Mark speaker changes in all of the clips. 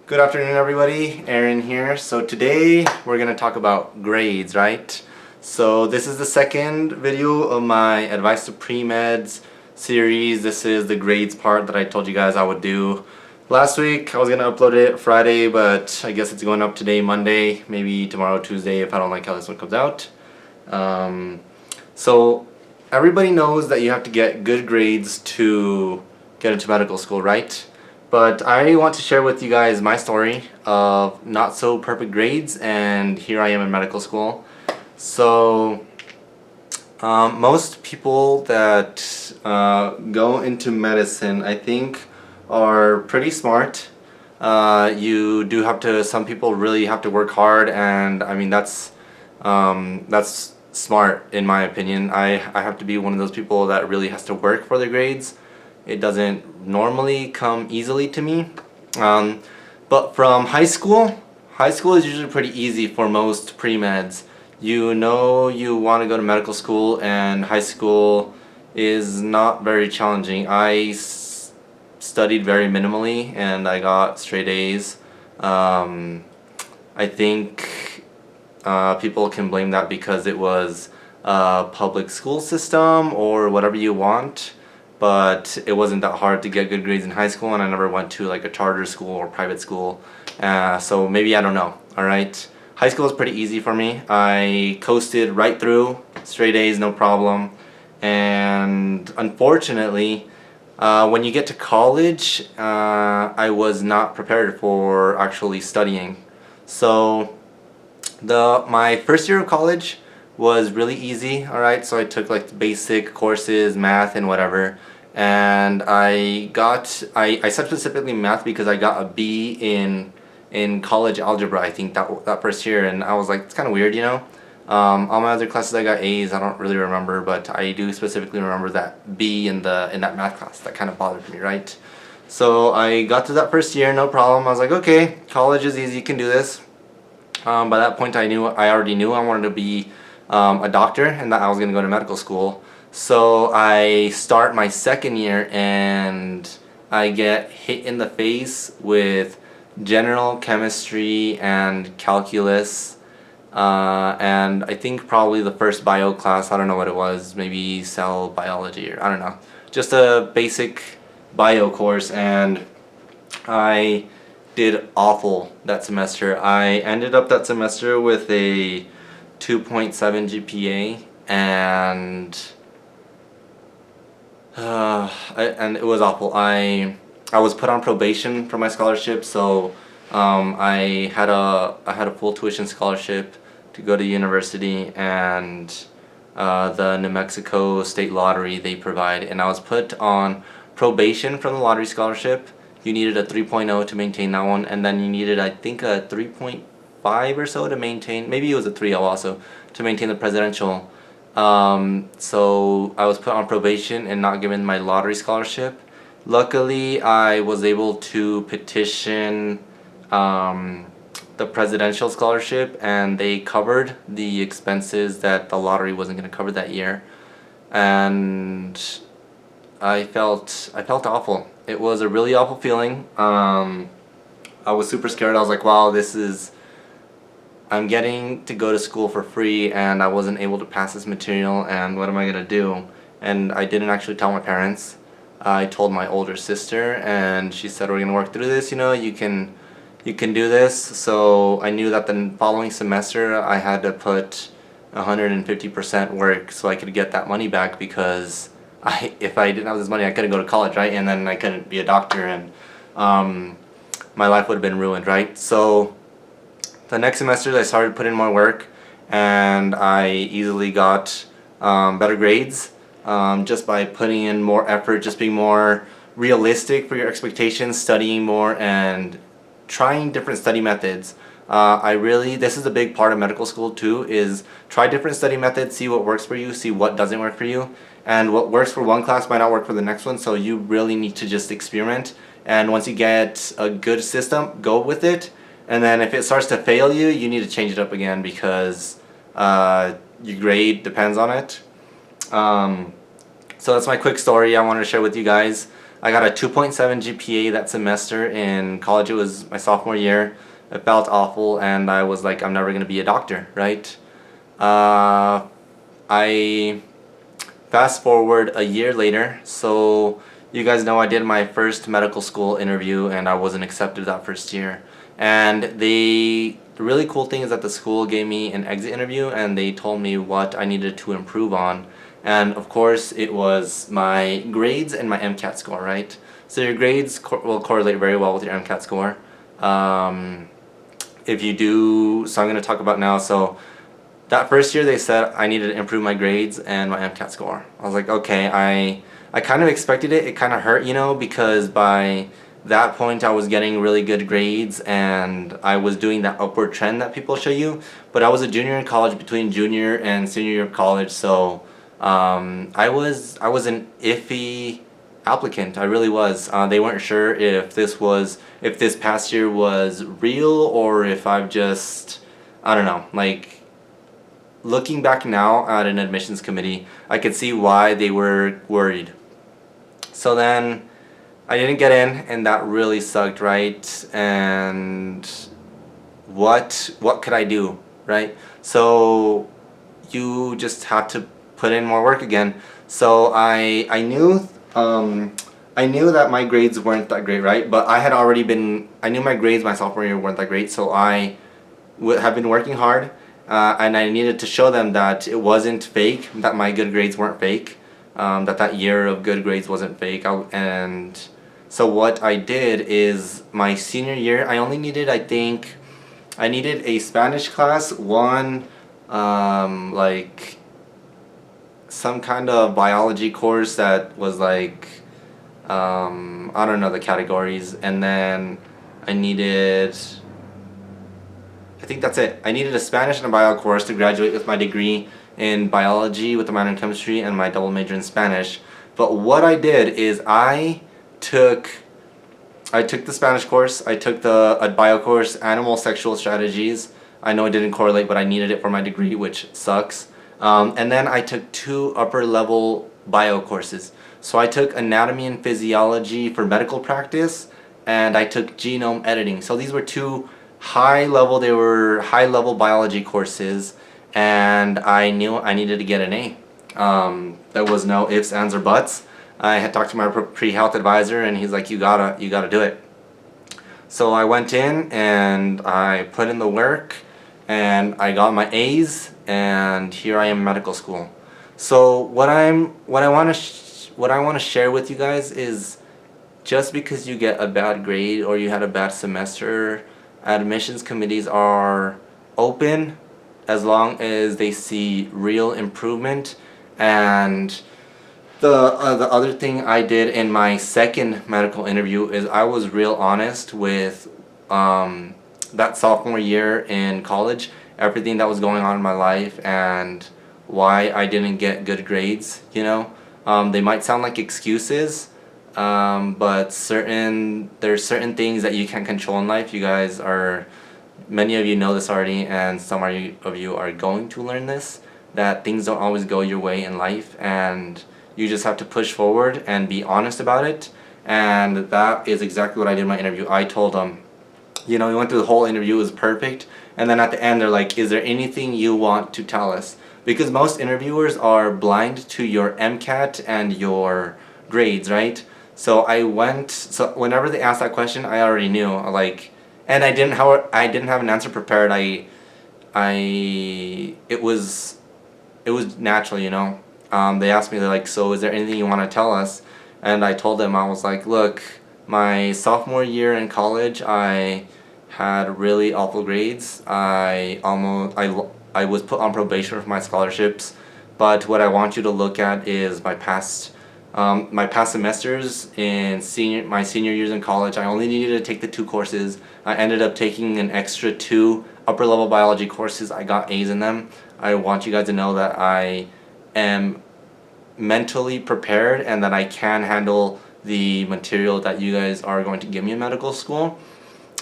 Speaker 1: Good afternoon, everybody. Aaron here. So today we're going to talk about grades, right? So this is the second video of my Advice to Pre-Meds series. This is the grades part that I told you guys I would do. Last week I was going to upload it Friday, but I guess it's going up today, Monday, maybe tomorrow, Tuesday, if I don't like how this one comes out. So everybody knows that you have to get good grades to get into medical school, right? But I want to share with you guys my story of not so perfect grades, and here I am in medical school. So most people that go into medicine, I think, are pretty smart. You do have to, some people really have to work hard, and I mean that's smart in my opinion. I have to be one of those people that really has to work for their grades. It doesn't normally come easily to me. But from high school is usually pretty easy for most pre-meds. You know you want to go to medical school, and high school is not very challenging. I studied very minimally and I got straight A's. I think people can blame that because it was a public school system or whatever you want. But it wasn't that hard to get good grades in high school, and I never went to like a charter school or private school, so maybe I don't know. Alright, high school is pretty easy for me. I coasted right through, straight A's, no problem. And unfortunately, when you get to college, I was not prepared for actually studying. So my first year of college was really easy, alright, so I took like the basic courses, math and whatever, and I said specifically math because I got a B in college algebra, I think, that first year, and I was like, it's kind of weird, you know. All my other classes I got A's. I don't really remember, but I do specifically remember that B in that math class. That kind of bothered me, right? So I got to that first year, no problem. I was like, okay, college is easy, you can do this. By that point I already knew I wanted to be a doctor and that I was going to go to medical school. So I start my second year and I get hit in the face with general chemistry and calculus, and I think probably the first bio class, I don't know what it was, maybe cell biology, or I don't know, just a basic bio course, and I did awful that semester. I ended up that semester with a 2.7 GPA, and it was awful. I was put on probation for my scholarship, so I had a full tuition scholarship to go to university, and the New Mexico State Lottery they provide, and I was put on probation from the lottery scholarship. You needed a 3.0 to maintain that one, and then you needed, I think, a 3.5 or so to maintain, maybe it was a 3.0 also, to maintain the presidential. So I was put on probation and not given my lottery scholarship. Luckily, I was able to petition the presidential scholarship, and they covered the expenses that the lottery wasn't going to cover that year. And I felt awful. It was a really awful feeling. I was super scared. I was like, wow, I'm getting to go to school for free and I wasn't able to pass this material, and what am I going to do? And I didn't actually tell my parents. I told my older sister, and she said, we're going to work through this, you know, you can do this. So I knew that the following semester I had to put 150% work so I could get that money back, because if I didn't have this money I couldn't go to college, right? And then I couldn't be a doctor, and my life would have been ruined, right? So the next semester I started putting more work, and I easily got better grades just by putting in more effort, just being more realistic for your expectations, studying more, and trying different study methods. This is a big part of medical school too, is try different study methods, see what works for you, see what doesn't work for you, and what works for one class might not work for the next one, so you really need to just experiment, and once you get a good system, go with it. And then if it starts to fail you, you need to change it up again, because your grade depends on it. So that's my quick story I wanted to share with you guys. I got a 2.7 GPA that semester. In college, it was my sophomore year. It felt awful, and I was like, I'm never going to be a doctor, right? I fast forward a year later, so you guys know I did my first medical school interview and I wasn't accepted that first year. And the really cool thing is that the school gave me an exit interview and they told me what I needed to improve on. And of course, it was my grades and my MCAT score, right? So your grades will correlate very well with your MCAT score. If you do, so I'm going to talk about now. So that first year they said I needed to improve my grades and my MCAT score. I was like, okay, I kind of expected it. It kind of hurt, because by that point I was getting really good grades and I was doing that upward trend that people show you. But I was a junior in college, between junior and senior year of college, so I was an iffy applicant. I really was. They weren't sure if this past year was real or if I don't know, like. Looking back now at an admissions committee, I could see why they were worried. So then I didn't get in and that really sucked, right? And what could I do, right? So you just have to put in more work again. So I knew that my grades weren't that great, right? But I knew my grades my sophomore year weren't that great, so I have been working hard. And I needed to show them that it wasn't fake, that my good grades weren't fake, that year of good grades wasn't fake. And so what I did is my senior year, I only needed, I needed a Spanish class, one, like some kind of biology course that was like, I don't know the categories, and then I think that's it. I needed a Spanish and a bio course to graduate with my degree in biology with a minor in chemistry and my double major in Spanish. But what I did is I took the Spanish course, I took a bio course, animal sexual strategies. I know it didn't correlate, but I needed it for my degree, which sucks. And then I took 2 upper level bio courses. So I took anatomy and physiology for medical practice, and I took genome editing. So these were 2 high level biology courses, and I knew I needed to get an A. There was no ifs, ands, or buts. I had talked to my pre-health advisor and he's like, you gotta do it. So I went in and I put in the work and I got my A's, and here I am in medical school. So what I want to share with you guys is, just because you get a bad grade or you had a bad semester, admissions committees are open as long as they see real improvement. And the other thing I did in my second medical interview is I was real honest with that sophomore year in college, everything that was going on in my life and why I didn't get good grades. They might sound like excuses, but there's certain things that you can't control in life. Many of you know this already, and some of you are going to learn this, that things don't always go your way in life, and you just have to push forward and be honest about it. And that is exactly what I did in my interview. I told them, we went through the whole interview, it was perfect, and then at the end they're like, is there anything you want to tell us? Because most interviewers are blind to your MCAT and your grades, right? So whenever they asked that question, I already knew, and I didn't have an answer prepared. It was natural, They asked me, they're like, so is there anything you want to tell us? And I told them, I was like, look, my sophomore year in college, I had really awful grades. I was put on probation for my scholarships, but what I want you to look at is my past semesters in my senior years in college. I only needed to take the 2 courses. I ended up taking an extra 2 upper level biology courses. I got A's in them. I want you guys to know that I am mentally prepared and that I can handle the material that you guys are going to give me in medical school.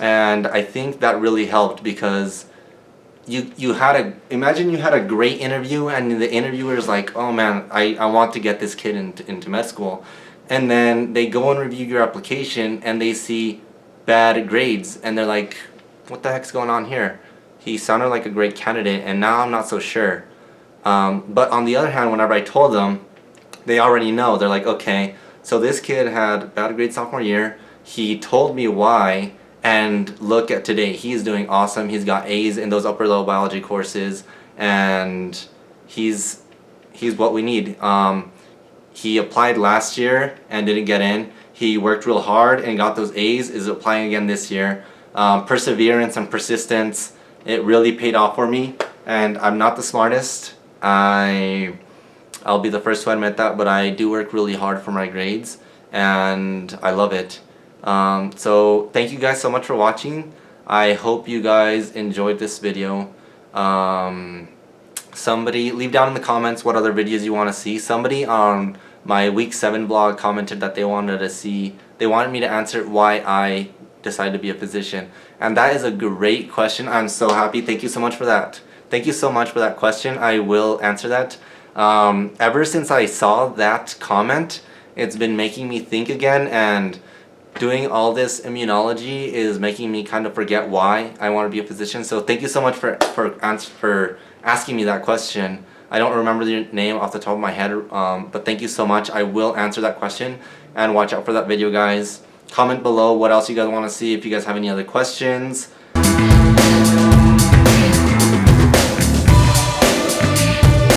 Speaker 1: And I think that really helped, because imagine you had a great interview and the interviewer is like, oh man, I want to get this kid into med school. and then they go and review your application and they see bad grades, and they're like, what the heck's going on here? He sounded like a great candidate, and now I'm not so sure. But on the other hand, whenever I told them, they already know. They're like, okay, so this kid had bad grades sophomore year. He told me why, and look at today. He's doing awesome. He's got A's in those upper level biology courses, and he's what we need. He applied last year and didn't get in. He worked real hard and got those A's, is applying again this year. Perseverance and persistence, it really paid off for me. And I'm not the smartest. I'll be the first to admit that, but I do work really hard for my grades, and I love it. So thank you guys so much for watching. I hope you guys enjoyed this video. Somebody leave down in the comments what other videos you want to see. Somebody on my week 7 vlog commented that they wanted me to answer why I decided to be a physician, and that is a great question. I'm so happy. Thank you so much for that. Thank you so much for that question. I will answer that. Ever since I saw that comment, it's been making me think again, and doing all this immunology is making me kind of forget why I want to be a physician. So thank you so much for asking me that question. I don't remember your name off the top of my head, but thank you so much. I will answer that question, and watch out for that video, guys. Comment below what else you guys want to see. If you guys have any other questions,